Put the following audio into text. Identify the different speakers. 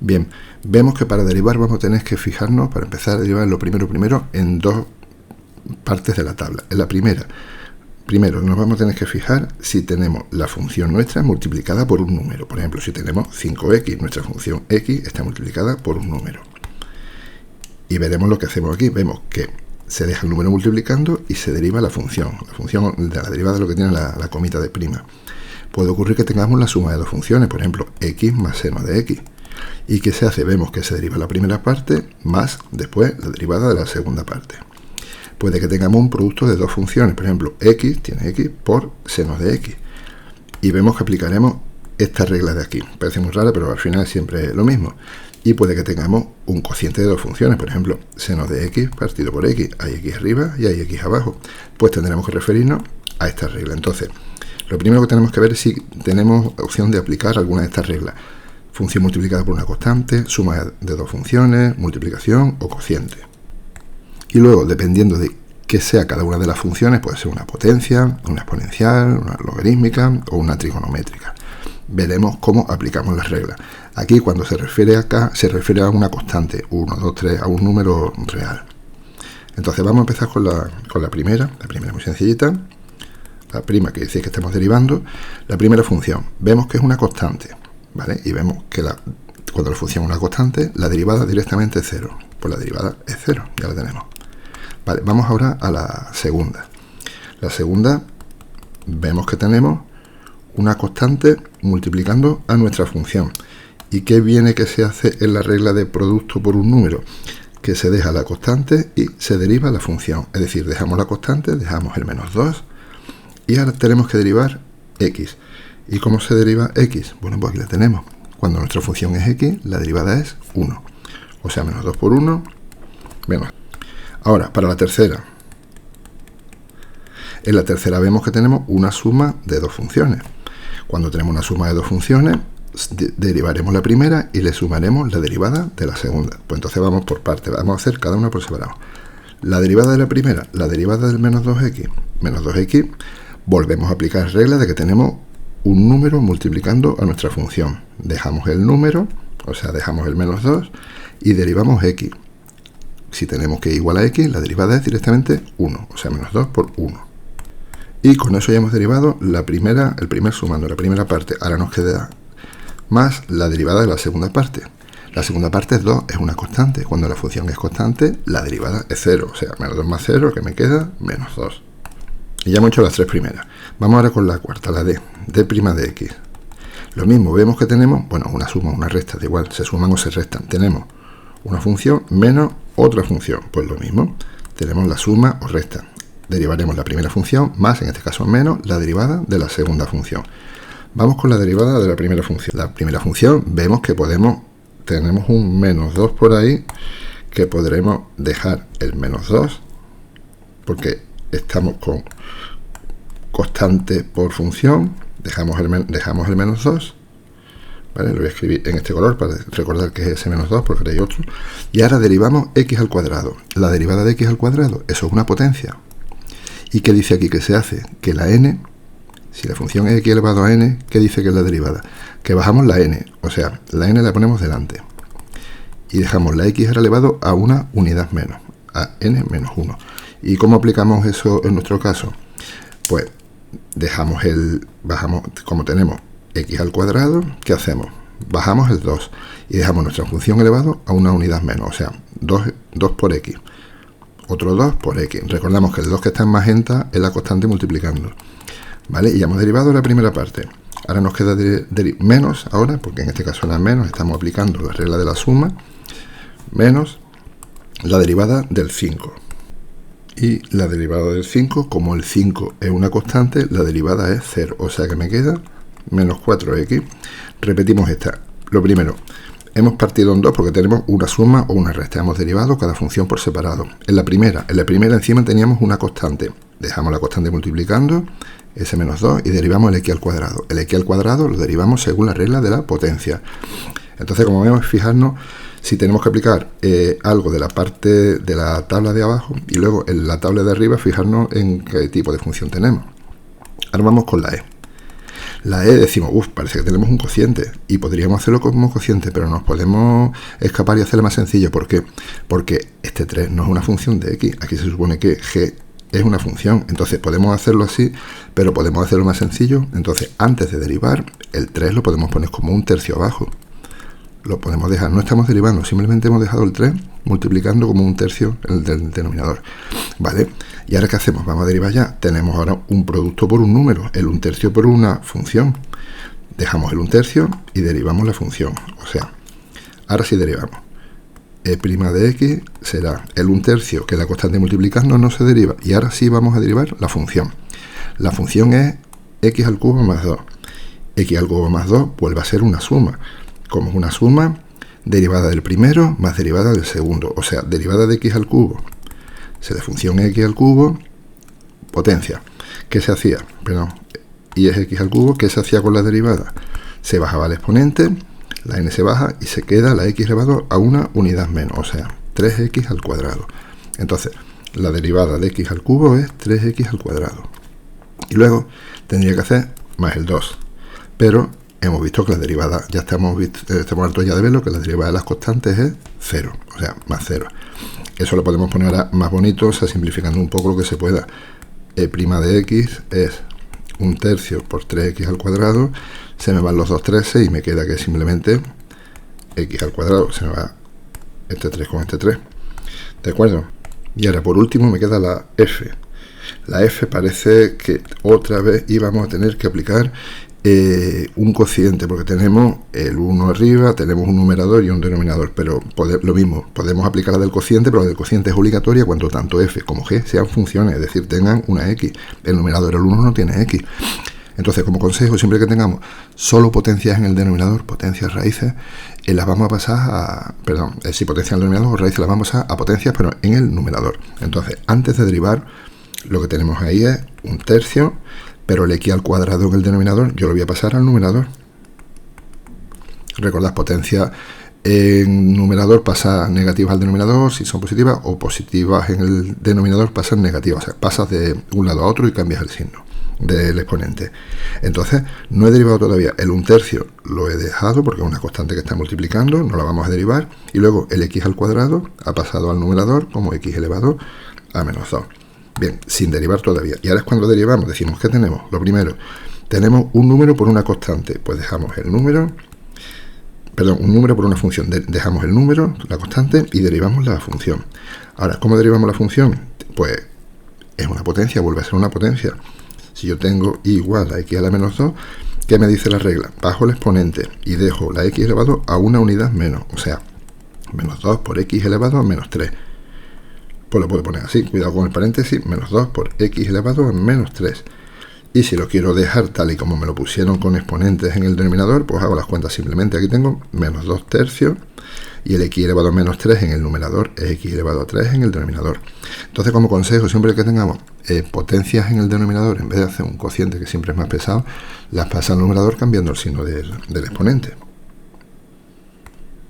Speaker 1: Bien, vemos que para derivar vamos a tener que fijarnos, para empezar a derivar lo primero, en dos partes de la tabla. En la primero nos vamos a tener que fijar si tenemos la función nuestra multiplicada por un número. Por ejemplo, si tenemos 5x, nuestra función x está multiplicada por un número. Y veremos lo que hacemos aquí. Vemos que se deja el número multiplicando y se deriva la función. La función de la derivada es lo que tiene la comita de prima. Puede ocurrir que tengamos la suma de dos funciones, por ejemplo, x más seno de x. ¿Y qué se hace? Vemos que se deriva la primera parte más después la derivada de la segunda parte. Puede que tengamos un producto de dos funciones, por ejemplo, x tiene x por seno de x. Y vemos que aplicaremos esta regla de aquí. Parece muy rara, pero al final siempre es lo mismo. Y puede que tengamos un cociente de dos funciones, por ejemplo, seno de x partido por x. Hay x arriba y hay x abajo. Pues tendremos que referirnos a esta regla. Entonces, lo primero que tenemos que ver es si tenemos opción de aplicar alguna de estas reglas. Función multiplicada por una constante, suma de dos funciones, multiplicación o cociente. Y luego, dependiendo de qué sea cada una de las funciones, puede ser una potencia, una exponencial, una logarítmica o una trigonométrica. Veremos cómo aplicamos las reglas. Aquí, cuando se refiere acá, se refiere a una constante, 1, 2, 3, a un número real. Entonces vamos a empezar con la primera muy sencillita. La prima quiere decir que estamos derivando. La primera función, vemos que es una constante, ¿vale? Y vemos que cuando la función es una constante, la derivada directamente es 0. Pues la derivada es 0, ya la tenemos. Vale, vamos ahora a la segunda. La segunda, vemos que tenemos una constante multiplicando a nuestra función. ¿Y qué viene que se hace en la regla de producto por un número? Que se deja la constante y se deriva la función. Es decir, dejamos la constante, dejamos el menos 2 y ahora tenemos que derivar x. ¿Y cómo se deriva x? Bueno, pues aquí la tenemos. Cuando nuestra función es x, la derivada es 1. O sea, menos 2 por 1, menos. Ahora, para la tercera. En la tercera vemos que tenemos una suma de dos funciones. Cuando tenemos una suma de dos funciones, derivaremos la primera y le sumaremos la derivada de la segunda. Pues entonces vamos por partes, vamos a hacer cada una por separado. La derivada de la primera, la derivada del menos 2x. Menos 2x, volvemos a aplicar regla de que tenemos un número multiplicando a nuestra función. Dejamos el número, o sea, dejamos el menos 2 y derivamos x. Si tenemos que igual a x, la derivada es directamente 1, o sea, menos 2 por 1. Y con eso ya hemos derivado el primer sumando, la primera parte. Ahora nos queda más la derivada de la segunda parte. La segunda parte es 2, es una constante. Cuando la función es constante, la derivada es 0, o sea, menos 2 más 0, que me queda menos 2. Y ya hemos hecho las tres primeras. Vamos ahora con la cuarta, la d de x. Lo mismo, vemos que tenemos, bueno, una suma, una resta, da igual, se suman o se restan. Tenemos una función menos otra función, pues lo mismo, tenemos la suma o resta. Derivaremos la primera función más, en este caso menos, la derivada de la segunda función. Vamos con la derivada de la primera función. La primera función vemos que tenemos un menos 2 por ahí, que podremos dejar el menos 2, porque estamos con constante por función, dejamos el menos 2, ¿vale? Lo voy a escribir en este color para recordar que es ese menos 2, porque hay otro. Y ahora derivamos x al cuadrado. La derivada de x al cuadrado, eso es una potencia. ¿Y qué dice aquí que se hace? Que la n, si la función es x elevado a n, ¿qué dice que es la derivada? Que bajamos la n, o sea, la n la ponemos delante. Y dejamos la x elevado a una unidad menos, a n menos 1. ¿Y cómo aplicamos eso en nuestro caso? Pues bajamos, como tenemos x al cuadrado, ¿qué hacemos? Bajamos el 2 y dejamos nuestra función elevado a una unidad menos, o sea, 2 por x. Otro 2 por x. Recordamos que el 2 que está en magenta es la constante multiplicando. ¿Vale? Y ya hemos derivado la primera parte. Ahora nos queda menos, ahora, porque en este caso era menos, estamos aplicando la regla de la suma, menos la derivada del 5. Y la derivada del 5, como el 5 es una constante, la derivada es 0. O sea que me queda menos 4x. Repetimos esta. Lo primero, hemos partido en dos porque tenemos una suma o una resta. Hemos derivado cada función por separado. En la primera encima teníamos una constante. Dejamos la constante multiplicando, ese menos 2, y derivamos el x al cuadrado. El x al cuadrado lo derivamos según la regla de la potencia. Entonces, como vemos, fijarnos si tenemos que aplicar algo de la parte de la tabla de abajo y luego en la tabla de arriba fijarnos en qué tipo de función tenemos. Ahora vamos con la e. La e decimos, parece que tenemos un cociente y podríamos hacerlo como cociente, pero nos podemos escapar y hacerlo más sencillo. ¿Por qué? Porque este 3 no es una función de x, aquí se supone que g es una función, entonces podemos hacerlo así, pero podemos hacerlo más sencillo. Entonces, antes de derivar, el 3 lo podemos poner como un tercio abajo. Lo podemos dejar, no estamos derivando, simplemente hemos dejado el 3 multiplicando como un tercio el del denominador. ¿Vale? ¿Y ahora qué hacemos? Vamos a derivar ya. Tenemos ahora un producto por un número, el 1/3 por una función. Dejamos el 1/3 y derivamos la función. O sea, ahora sí derivamos. E' de x será el 1/3, que la constante multiplicando no se deriva. Y ahora sí vamos a derivar la función. La función es x al cubo más 2. X al cubo más 2 vuelve a ser una suma. Como es una suma, derivada del primero más derivada del segundo. O sea, derivada de x al cubo. Se de función x al cubo, potencia. ¿Qué se hacía? Perdón, y es x al cubo. ¿Qué se hacía con la derivada? Se bajaba el exponente, la n se baja y se queda la x elevado a una unidad menos, o sea, 3x al cuadrado. Entonces, la derivada de x al cubo es 3x al cuadrado. Y luego tendría que hacer más el 2. Pero hemos visto que la derivada, ya estamos hartos ya de verlo, que la derivada de las constantes es 0, o sea, más 0. Eso lo podemos poner ahora más bonito, o sea, simplificando un poco lo que se pueda. E' de x es 1/3 por 3x al cuadrado, se me van los dos 13 y me queda que simplemente x al cuadrado, se me va este 3 con este 3. ¿De acuerdo? Y ahora por último me queda la f. La f parece que otra vez íbamos a tener que aplicar un cociente, porque tenemos el 1 arriba, tenemos un numerador y un denominador, pero lo mismo, podemos aplicar la del cociente, pero la del cociente es obligatoria cuando tanto f como g sean funciones, es decir, tengan una x. El numerador, el 1, no tiene x. Entonces, como consejo, siempre que tengamos solo potencias en el denominador, potencias raíces, las vamos a pasar a, si potencias en el denominador o raíces las vamos a potencias, pero en el numerador. Entonces, antes de derivar, lo que tenemos ahí es 1/3, pero el x al cuadrado en el denominador yo lo voy a pasar al numerador. Recordad, potencia en numerador pasa negativas al denominador si son positivas, o positivas en el denominador pasan negativas. O sea, pasas de un lado a otro y cambias el signo del exponente. Entonces, no he derivado todavía. El 1/3 lo he dejado porque es una constante que está multiplicando, no la vamos a derivar. Y luego el x al cuadrado ha pasado al numerador como x elevado a menos 2. Bien, sin derivar todavía. Y ahora es cuando derivamos, decimos que tenemos. Lo primero, tenemos un número por una constante. Pues dejamos el número, un número por una función. Dejamos el número, la constante, y derivamos la función. Ahora, ¿cómo derivamos la función? Pues es una potencia, vuelve a ser una potencia. Si yo tengo y igual a x a la menos 2, ¿qué me dice la regla? Bajo el exponente y dejo la x elevado a una unidad menos. O sea, menos 2 por x elevado a menos 3. Pues lo puedo poner así, cuidado con el paréntesis, menos 2 por x elevado a menos 3. Y si lo quiero dejar tal y como me lo pusieron con exponentes en el denominador, pues hago las cuentas simplemente. Aquí tengo menos 2/3 y el x elevado a menos 3 en el numerador es x elevado a 3 en el denominador. Entonces, como consejo, siempre que tengamos potencias en el denominador, en vez de hacer un cociente que siempre es más pesado, las pasa al numerador cambiando el signo del exponente.